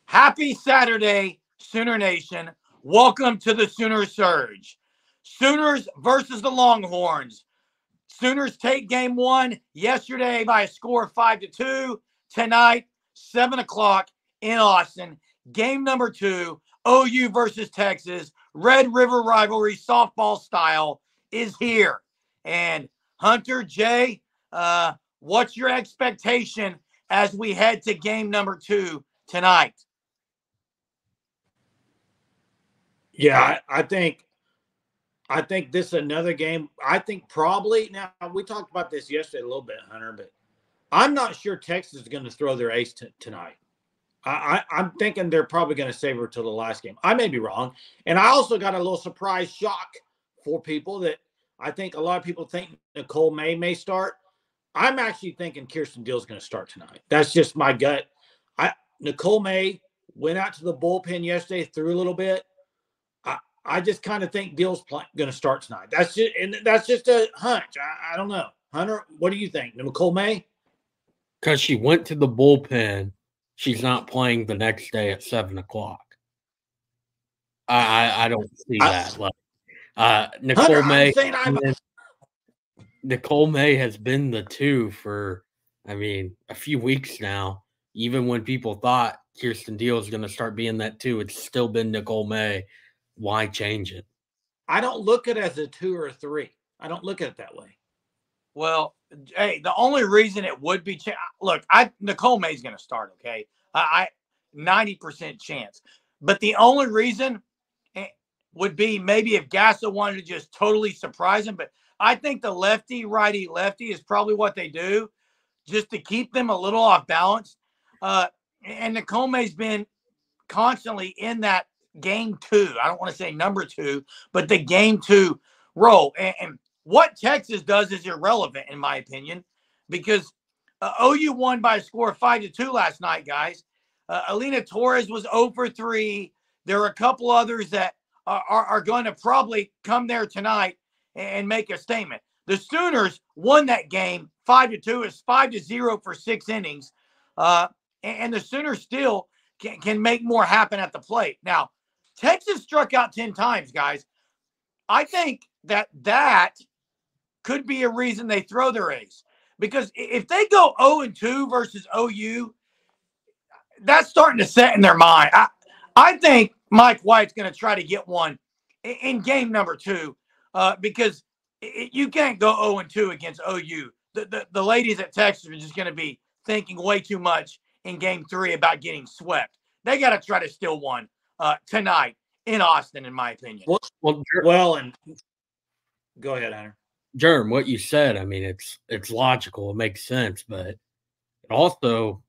Happy Saturday, Sooner Nation. Welcome to the Sooner Surge. Sooners versus the Longhorns. Sooners take game one yesterday by a score of 5-2. Tonight, 7 o'clock in Austin. Game number two, OU versus Texas. Red River rivalry, softball style, is here. And Hunter, Jay, what's your expectation as we head to game number two tonight? Yeah, I think this is another game. I think probably now we talked about this yesterday a little bit, Hunter, but I'm not sure Texas is going to throw their ace tonight. I'm thinking they're probably going to save her till the last game. I may be wrong, and I also got a little surprise shock for people that I think a lot of people think Nicole may start. I'm actually thinking Kirsten Deal's going to start tonight. That's just my gut. Nicole May went out to the bullpen yesterday, threw a little bit. I just kind of think Deal's going to start tonight. That's just a hunch. I don't know. Hunter, what do you think? Nicole May? Because she went to the bullpen, she's not playing the next day at 7 o'clock. I don't see that. Nicole May. Nicole May has been the two for, a few weeks now. Even when people thought Kirsten Deal was going to start being that two, it's still been Nicole May. Why change it? I don't look at it as a 2 or a 3. I don't look at it that way. Well, hey, the only reason it would be look, Nicole May's going to start. Okay, 90% chance, but the only reason would be maybe if Gasso wanted to just totally surprise him. But I think the lefty, righty, lefty is probably what they do, just to keep them a little off balance. And Nicole May's been constantly in that game two. I don't want to say number two, but the game two role. And what Texas does is irrelevant, in my opinion, because OU won by a score of 5-2 last night, guys. Alina Torres was 0 for 3. There are a couple others that are going to probably come there tonight and make a statement. The Sooners won that game 5-2. It's 5-0 for 6 innings. And the Sooners still can make more happen at the plate. Now, Texas struck out 10 times, guys. I think that could be a reason they throw their ace. Because if they go 0-2 versus OU, that's starting to set in their mind. I think Mike White's going to try to get one in game number two because you can't go 0-2 against OU. The ladies at Texas are just going to be thinking way too much in game three about getting swept. They got to try to steal one tonight in Austin, in my opinion. And go ahead, Hunter. Jerm, what you said, it's logical. It makes sense, but it also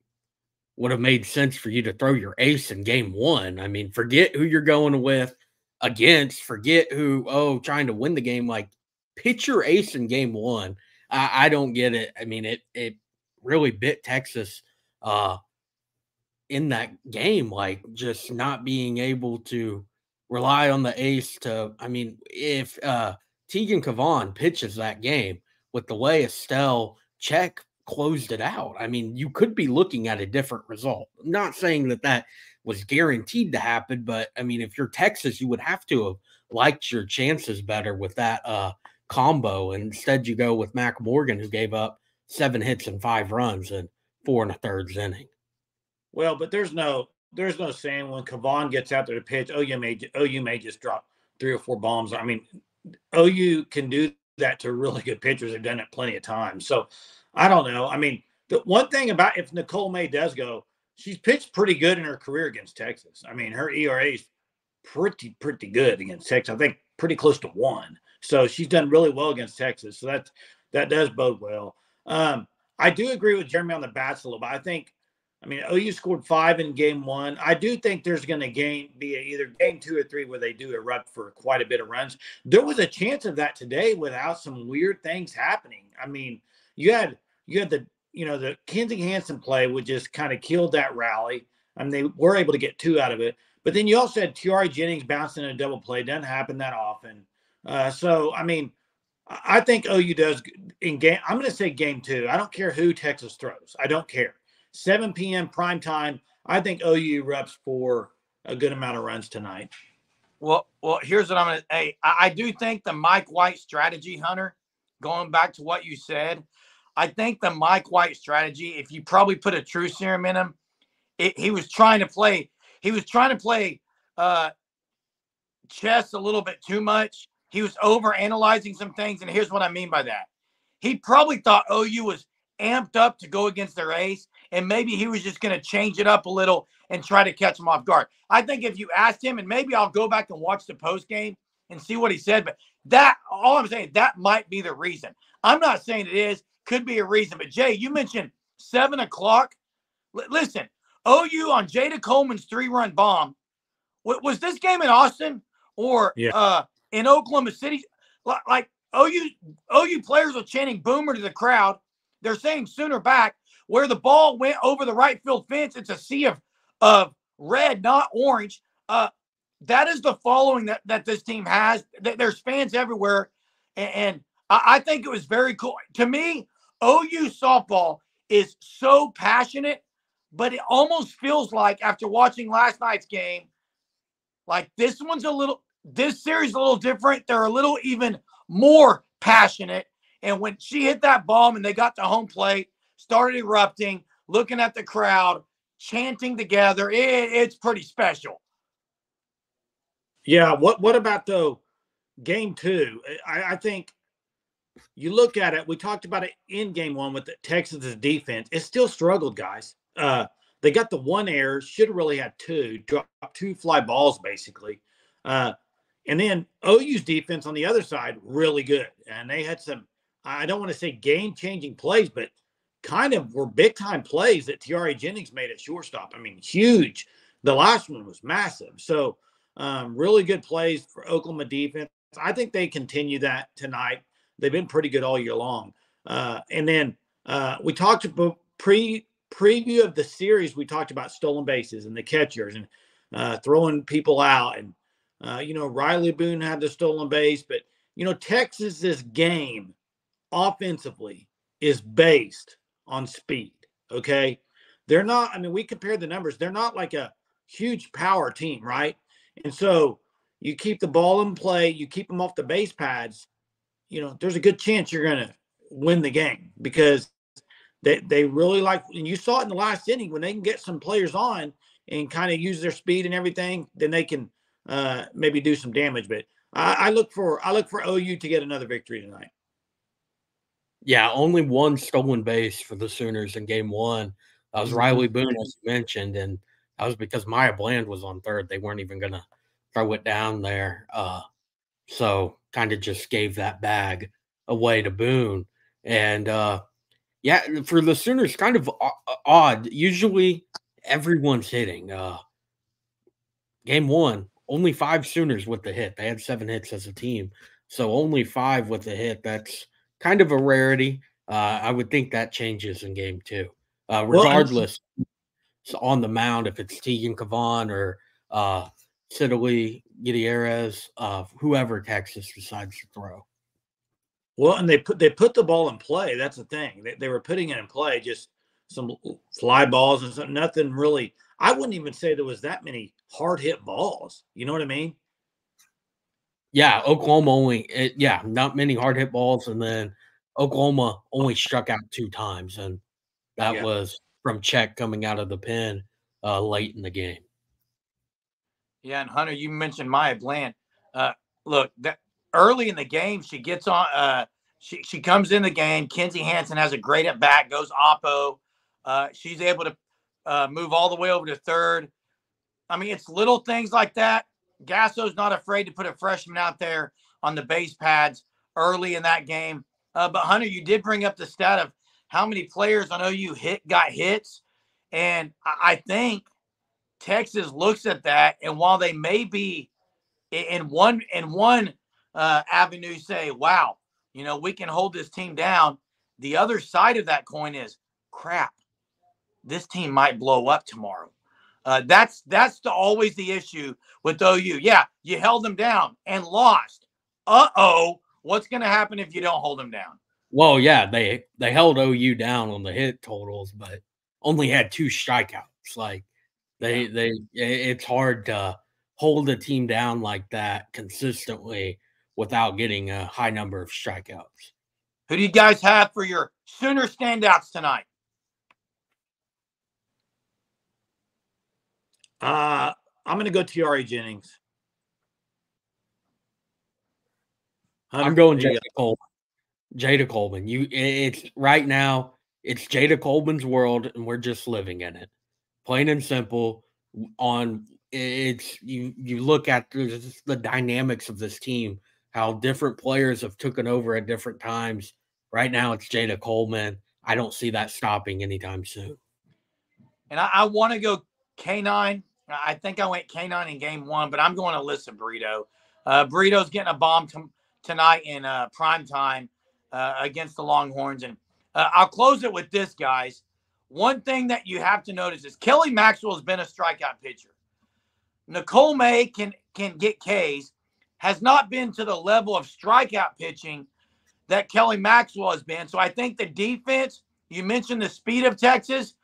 would have made sense for you to throw your ace in game one. Forget who you're going with against. Forget who, trying to win the game. Like, pitch your ace in game one. I don't get it. It really bit Texas in that game, like just not being able to rely on the ace to, if Tegan Kavan pitches that game with the way Estelle Check closed it out, you could be looking at a different result. I'm not saying that was guaranteed to happen, but if you're Texas, you would have to have liked your chances better with that combo. And instead you go with Mac Morgan, who gave up 7 hits and 5 runs in 4 1/3 inning. Well, but there's no saying when Kavan gets out there to pitch, OU may just drop 3 or 4 bombs. OU can do that to really good pitchers. They've done it plenty of times. So I don't know. The one thing about if Nicole May does go, she's pitched pretty good in her career against Texas. Her ERA is pretty good against Texas. I think pretty close to 1. So she's done really well against Texas. So that does bode well. I do agree with Jeremy on the bats a little bit. I think, OU scored 5 in game one. I do think there's going to be either game 2 or 3 where they do erupt for quite a bit of runs. There was a chance of that today without some weird things happening. You had the Kenzie Hansen play, which just kind of killed that rally. They were able to get 2 out of it. But then you also had Tiari Jennings bouncing in a double play. Doesn't happen that often. I think OU does in game. I'm going to say game 2. I don't care who Texas throws. I don't care. 7 p.m. prime time. I think OU reps for a good amount of runs tonight. Well, here's what I'm going to. Hey, I do think the Mike White strategy, Hunter, going back to what you said, I think the Mike White strategy, if you probably put a true serum in him, he was trying to play. He was trying to play chess a little bit too much. He was over analyzing some things, and here's what I mean by that. He probably thought OU was amped up to go against their ace, and maybe he was just going to change it up a little and try to catch them off guard. I think if you asked him, and maybe I'll go back and watch the post game and see what he said, but all I'm saying, that might be the reason. I'm not saying it is, could be a reason, but Jay, you mentioned 7 o'clock. Listen, OU on Jada Coleman's 3-run bomb. Was this game in Austin or in Oklahoma City? Like OU players are chanting "Boomer" to the crowd. They're saying "Sooner back." Where the ball went over the right field fence, it's a sea of red, not orange. That is the following that this team has. There's fans everywhere, and I think it was very cool. To me, OU softball is so passionate, but it almost feels like after watching last night's game, like this series is a little different. They're a little even more passionate. And when she hit that bomb and they got to home plate, started erupting, looking at the crowd, chanting together, it's pretty special. Yeah. What about though game 2? I think you look at it. We talked about it in game 1 with the Texas' defense. It still struggled, guys. They got the 1 error, should have really had 2, dropped 2 fly balls basically. And then OU's defense on the other side, really good. And they had some, I don't want to say game-changing plays, but kind of were big-time plays that Tiare Jennings made at shortstop. I mean, huge. The last one was massive. So really good plays for Oklahoma defense. I think they continue that tonight. They've been pretty good all year long. And then we talked about preview of the series. We talked about stolen bases and the catchers and throwing people out. And, Riley Boone had the stolen base. But, Texas's game offensively is based on speed, okay? They're not, we compared the numbers. They're not like a huge power team, right? And so you keep the ball in play, you keep them off the base pads, there's a good chance you're going to win the game because they really like, and you saw it in the last inning, when they can get some players on and kind of use their speed and everything, then they can maybe do some damage. But I look for OU to get another victory tonight. Yeah, only 1 stolen base for the Sooners in game 1. That was Riley Boone, as you mentioned, and that was because Maya Bland was on third. They weren't even going to throw it down there. So kind of just gave that bag away to Boone. And, for the Sooners, kind of odd. Usually everyone's hitting. Game 1, only 5 Sooners with the hit. They had 7 hits as a team. So only 5 with the hit. That's kind of a rarity. I would think that changes in game 2. Regardless, on the mound, if it's Tegan Kavan or Sidley Gutierrez, whoever Texas decides to throw. Well, and they put the ball in play. That's the thing. They were putting it in play, just some fly balls and something. Nothing really. I wouldn't even say there was that many hard hit balls. You know what I mean? Yeah, Oklahoma not many hard hit balls, and then Oklahoma only struck out 2 times, and that was from Czech coming out of the pen late in the game. Yeah, and Hunter, you mentioned Maya Bland. Look, that early in the game, she gets on. She comes in the game. Kenzie Hansen has a great at bat, goes oppo. She's able to move all the way over to third. It's little things like that. Gasso's not afraid to put a freshman out there on the base pads early in that game. But Hunter, you did bring up the stat of how many players on OU got hits, and I think Texas looks at that, and while they may be in one avenue say, wow, we can hold this team down, the other side of that coin is, crap, this team might blow up tomorrow. That's always the issue with OU. Yeah, you held them down and lost. What's going to happen if you don't hold them down? Well, yeah, they held OU down on the hit totals, but only had 2 strikeouts. Like, It's hard to hold a team down like that consistently without getting a high number of strikeouts. Who do you guys have for your Sooner standouts tonight? I'm going to go T.R.A. Jennings. I'm going Jada Coleman. Jada Coleman. It's right now. It's Jada Coleman's world, and we're just living in it, plain and simple. You look at the dynamics of this team, how different players have taken over at different times. Right now, it's Jada Coleman. I don't see that stopping anytime soon. And I want to go K9. I think I went K9 in game 1, but I'm going to listen Burrito. Burrito's getting a bomb tonight in prime time against the Longhorns. And I'll close it with this, guys. One thing that you have to notice is Kelly Maxwell has been a strikeout pitcher. Nicole May can get Ks, has not been to the level of strikeout pitching that Kelly Maxwell has been. So I think the defense, you mentioned the speed of Texas,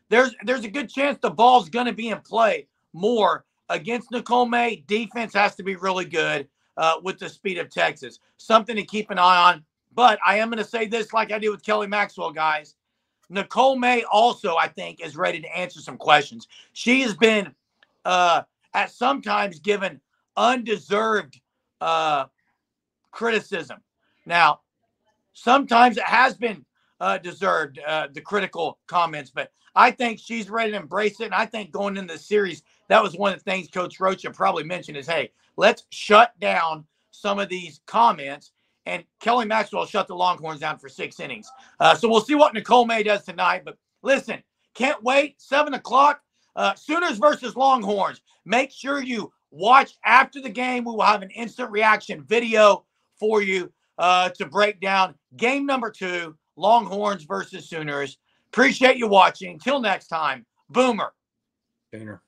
there's a good chance the ball's going to be in play more against Nicole May. Defense has to be really good with the speed of Texas. Something to keep an eye on. But I am going to say this like I did with Kelly Maxwell, guys. Nicole May also, I think, is ready to answer some questions. She has been at sometimes given undeserved criticism. Now, sometimes it has been deserved, the critical comments, but I think she's ready to embrace it. And I think going into the series, that was one of the things Coach Rocha probably mentioned is, hey, let's shut down some of these comments. And Kelly Maxwell shut the Longhorns down for 6 innings. So we'll see what Nicole May does tonight. But listen, can't wait. 7 o'clock, Sooners versus Longhorns. Make sure you watch after the game. We will have an instant reaction video for you to break down game number 2, Longhorns versus Sooners. Appreciate you watching. Until next time, Boomer. Sooner.